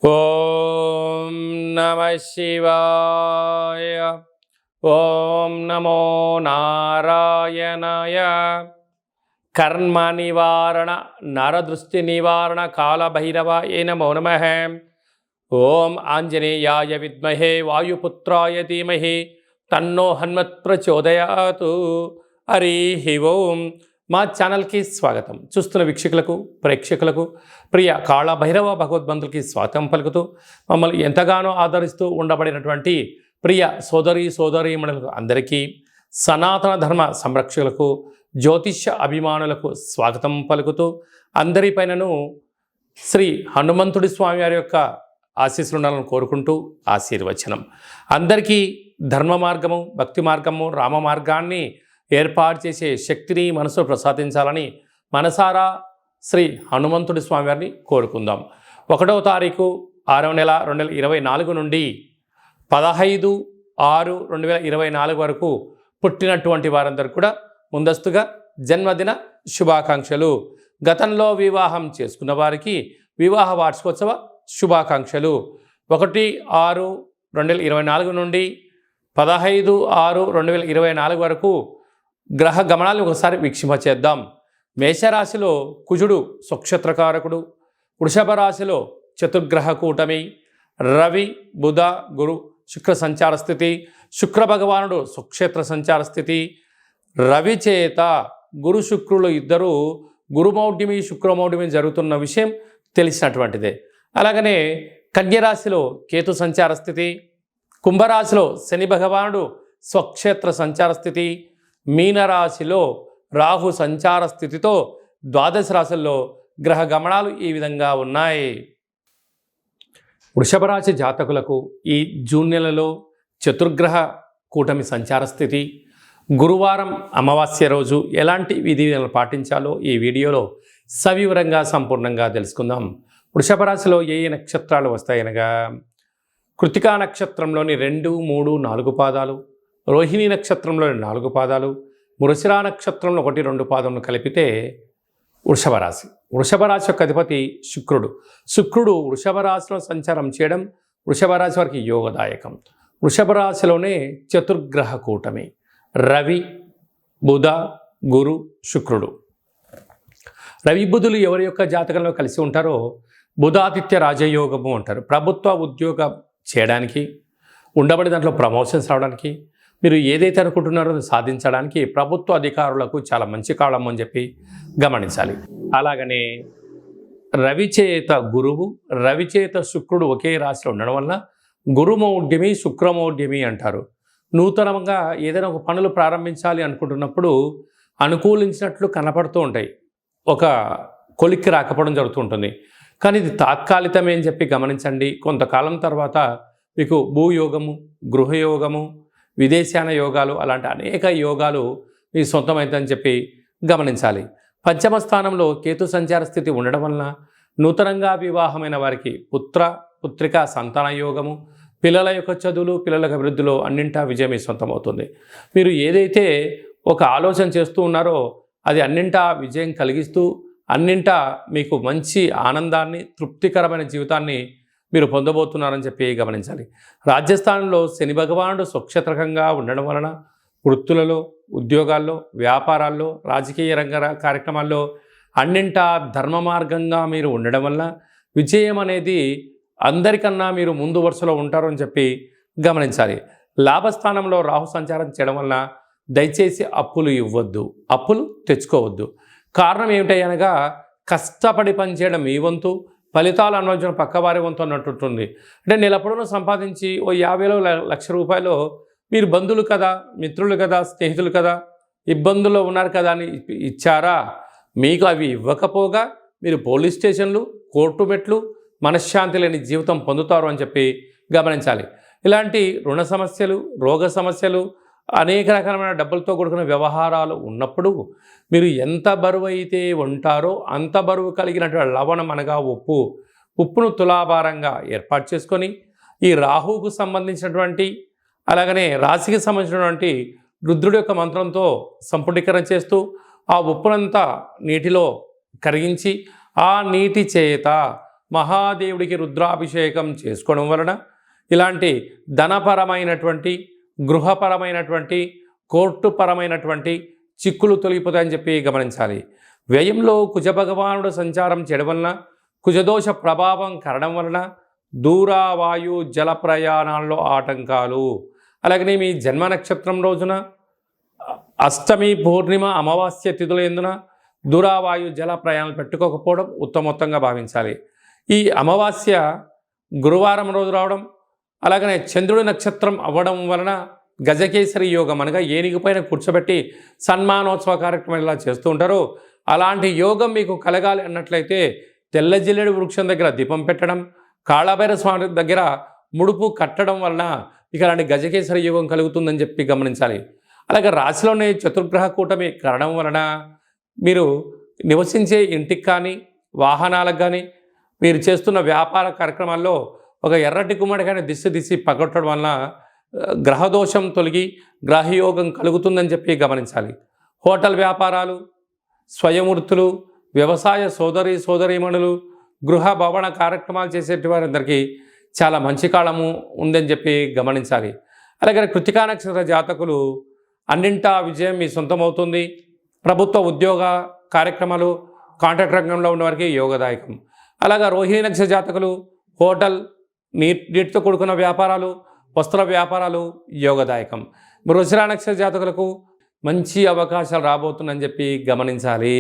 ఓం నమః శివాయ. ఓం నమో నారాయణాయ. కర్మ నివారణ నరదృష్టి నివారణ కాళభైరవాయ నమో నమః. ఓం ఆంజనేయాయ విద్మహే వాయుపుత్రాయ ధీమహి తన్నో హనుమత్ ప్రచోదయాతు. హరి ఓం. మా ఛానల్కి స్వాగతం. చూస్తున్న వీక్షకులకు ప్రేక్షకులకు ప్రియ కాళభైరవ భగవద్బంధులకి స్వాగతం పలుకుతూ మమ్మల్ని ఎంతగానో ఆదరిస్తూ ఉండబడినటువంటి ప్రియ సోదరీమణులకు అందరికీ, సనాతన ధర్మ సంరక్షకులకు, జ్యోతిష్య అభిమానులకు స్వాగతం పలుకుతూ అందరిపైనను శ్రీ హనుమంతుడి స్వామి వారి యొక్క ఆశీస్సులు ఉండాలని కోరుకుంటూ ఆశీర్వచనం. అందరికీ ధర్మ మార్గము, భక్తి మార్గము, రామ మార్గాన్ని ఏర్పాటు చేసే శక్తిని మనసు ప్రసాదించాలని మనసారా శ్రీ హనుమంతుడి స్వామి వారిని కోరుకుందాం. 1వ తారీఖు 6వ నెల 2024 నుండి 15/6/2024 వరకు పుట్టినటువంటి వారందరూ కూడా ముందస్తుగా జన్మదిన శుభాకాంక్షలు. గతంలో వివాహం చేసుకున్న వారికి వివాహ వార్షికోత్సవ శుభాకాంక్షలు. 1/6/2024 నుండి 15/6/2024 వరకు గ్రహ గమనాలను ఒకసారి వీక్షింపచేద్దాం. మేషరాశిలో కుజుడు స్వక్షేత్రకారకుడు, వృషభ రాశిలో చతుర్గ్రహ కూటమి, రవి బుధ గురు శుక్ర సంచార స్థితి, శుక్ర భగవానుడు స్వక్షేత్ర సంచార స్థితి. రవి చేత గురు శుక్రులు ఇద్దరు గురుమౌఢ్యమి శుక్రమౌఢ్యమి జరుగుతున్న విషయం తెలిసినటువంటిదే. అలాగనే కన్యరాశిలో కేతు సంచార స్థితి, కుంభరాశిలో శని భగవానుడు స్వక్షేత్ర సంచార స్థితి, మీనరాశిలో రాహు సంచార స్థితితో ద్వాదశ రాశుల్లో గ్రహ గమనాలు ఈ విధంగా ఉన్నాయి. వృషభ రాశి జాతకులకు ఈ జూన్ నెలలో చతుర్గ్రహ కూటమి సంచార స్థితి, గురువారం అమావాస్య రోజు ఎలాంటి విధి విధానాలు పాటించాలో ఈ వీడియోలో సవివరంగా సంపూర్ణంగా తెలుసుకుందాం. వృషభ రాశిలో ఏ నక్షత్రాలు వస్తాయనగా కృతికా నక్షత్రంలోని 2, 3, 4 పాదాలు, రోహిణి నక్షత్రంలోని 4 పాదాలు, మృగశిర నక్షత్రంలో 1, 2 పాదములు కలిపితే వృషభ రాశి. వృషభ రాశి యొక్క అధిపతి శుక్రుడు వృషభ రాశిలో సంచారం చేయడం వృషభ రాశి వారికి యోగదాయకం. వృషభ రాశిలోనే చతుర్గ్రహ కూటమి రవి బుధ గురు శుక్రుడు. రవి బుధులు ఎవరి యొక్క జాతకంలో కలిసి ఉంటారో బుధాదిత్య రాజయోగము అంటారు. ప్రభుత్వ ఉద్యోగం చేయడానికి, ఉండబడి దాంట్లో ప్రమోషన్స్ రావడానికి, మీరు ఏదైతే అనుకుంటున్నారో సాధించడానికి ప్రభుత్వ అధికారులకు చాలా మంచి కాలం అని చెప్పి గమనించాలి. అలాగనే రవిచేత గురువు, రవిచేత శుక్రుడు ఒకే రాశిలో ఉండడం వల్ల గురుమౌఢ్యమి శుక్రమౌఢ్యమి అంటారు. నూతనంగా ఏదైనా ఒక పనులు ప్రారంభించాలి అనుకుంటున్నప్పుడు అనుకూలించినట్లు కనపడుతూ ఉంటాయి, ఒక కొలిక్కి రాకపోవడం జరుగుతూ ఉంటుంది. కానీ ఇది తాత్కాలికమే అని చెప్పి గమనించండి. కొంతకాలం తర్వాత మీకు భూయోగము, గృహయోగము, విదేశాన యోగాలు అలాంటి అనేక యోగాలు మీ సొంతమైందని చెప్పి గమనించాలి. పంచమ స్థానంలో కేతు సంచార స్థితి ఉండడం వలన నూతనంగా వివాహమైన వారికి పుత్రిక సంతాన యోగము, పిల్లల యొక్క చదువులు, పిల్లల అభివృద్ధిలో అన్నింటా విజయం మీ సొంతమవుతుంది. మీరు ఏదైతే ఒక ఆలోచన చేస్తూ ఉన్నారో అది అన్నింటా విజయం కలిగిస్తూ అన్నింటా మీకు మంచి ఆనందాన్ని, తృప్తికరమైన జీవితాన్ని మీరు పొందబోతున్నారని చెప్పి గమనించాలి. రాజ్యస్థానంలో శని భగవానుడు స్వక్షేత్రకంగా ఉండడం వలన వృత్తులలో, ఉద్యోగాల్లో, వ్యాపారాల్లో, రాజకీయ రంగ కార్యక్రమాల్లో అన్నింటా ధర్మ మార్గంగా మీరు ఉండడం వల్ల విజయం అనేది అందరికన్నా మీరు ముందు వరుసలో ఉంటారు అని చెప్పి గమనించాలి. లాభస్థానంలో రాహు సంచారం చేయడం వలన దయచేసి అప్పులు ఇవ్వద్దు, అప్పులు తెచ్చుకోవద్దు. కారణం ఏమిటనగా కష్టపడి పనిచేయడం మీ వంతు, ఫలితాలు అనుభవించడం పక్కవారి వంతు అన్నట్టుంటుంది. అంటే నెలపొడను సంపాదించి ఓ 50,000 1,00,000 రూపాయలు మీరు బంధువులు కదా, మిత్రులు కదా, స్నేహితులు కదా, ఇబ్బందుల్లో ఉన్నారు కదా అని ఇచ్చారా? మీకు అవి ఇవ్వకపోగా మీరు పోలీస్ స్టేషన్లు, కోర్టు మెట్లు, మనశ్శాంతి లేని జీవితం పొందుతారు అని చెప్పి గమనించాలి. ఇలాంటి రుణ సమస్యలు, రోగ సమస్యలు, అనేక రకాలైన డబ్బులతో కూడుకున్న వ్యవహారాలు ఉన్నప్పుడు మీరు ఎంత బరువు అయితే ఉంటారో అంత బరువు కలిగినటువంటి లవణం అనగా ఉప్పును తులాభారంగా ఏర్పాటు చేసుకొని ఈ రాహువుకు సంబంధించినటువంటి అలాగనే రాశికి సంబంధించినటువంటి రుద్రుడి యొక్క మంత్రంతో సంపుటీకరణ చేస్తూ ఆ ఉప్పునంతా నీటిలో కరిగించి ఆ నీటి చేత మహాదేవుడికి రుద్రాభిషేకం చేసుకోవడం వలన ఇలాంటి ధనపరమైనటువంటి, గృహపరమైనటువంటి, కోర్టుపరమైనటువంటి చిక్కులు తొలగిపోతాయని చెప్పి గమనించాలి. వ్యయంలో కుజభగవానుడు సంచారం చేయడం వలన, కుజదోష ప్రభావం కరడం వలన దూరావాయు జల ప్రయాణాల్లో ఆటంకాలు, అలాగనే మీ జన్మ నక్షత్రం రోజున అష్టమి, పూర్ణిమ, అమావాస్య తిథుల ఎందున దూరావాయు జల ప్రయాణాలు పెట్టుకోకపోవడం ఉత్తమోత్తంగా భావించాలి. ఈ అమావాస్య గురువారం రోజు రావడం, అలాగనే చంద్రుడి నక్షత్రం అవ్వడం వలన గజకేసరి యోగం అనగా ఏనుగుపైన కూర్చోబెట్టి సన్మానోత్సవ కార్యక్రమం ఇలా చేస్తూ ఉంటారో అలాంటి యోగం మీకు కలగాలి అన్నట్లయితే తెల్ల జిల్లేడు వృక్షం దగ్గర దీపం పెట్టడం, కాళభైరవ స్వామి దగ్గర ముడుపు కట్టడం వలన ఇక అలాంటి గజకేసరి యోగం కలుగుతుందని చెప్పి గమనించాలి. అలాగే రాశిలోని చతుర్గ్రహ కూటమి కారణం వలన మీరు నివసించే ఇంటికి కానీ, వాహనాలకు కానీ, మీరు చేస్తున్న వ్యాపార కార్యక్రమాల్లో ఒక ఎర్రటి గుమ్మడికాయని దిశ పగొట్టడం వలన గ్రహదోషం తొలగి గ్రహయోగం కలుగుతుందని చెప్పి గమనించాలి. హోటల్ వ్యాపారాలు, స్వయం వృత్తులు, వ్యవసాయ సోదరీమణులు, గృహ భవన కార్యక్రమాలు చేసేటి వారందరికీ చాలా మంచి కాలము ఉందని చెప్పి గమనించాలి. అలాగే కృత్తికా నక్షత్ర జాతకులు అన్నింటా విజయం మీ సొంతమవుతుంది. ప్రభుత్వ ఉద్యోగ కార్యక్రమాలు, కాంట్రాక్ట్ రంగంలో ఉన్నవారికి యోగదాయకం. అలాగే రోహిణి నక్షత్ర జాతకులు హోటల్, నీటితో కూడుకున్న వ్యాపారాలు, వస్త్ర వ్యాపారాలు యోగదాయకం. వృషభ నక్షత్ర జాతకులకు మంచి అవకాశాలు రాబోతుందని చెప్పి గమనించాలి.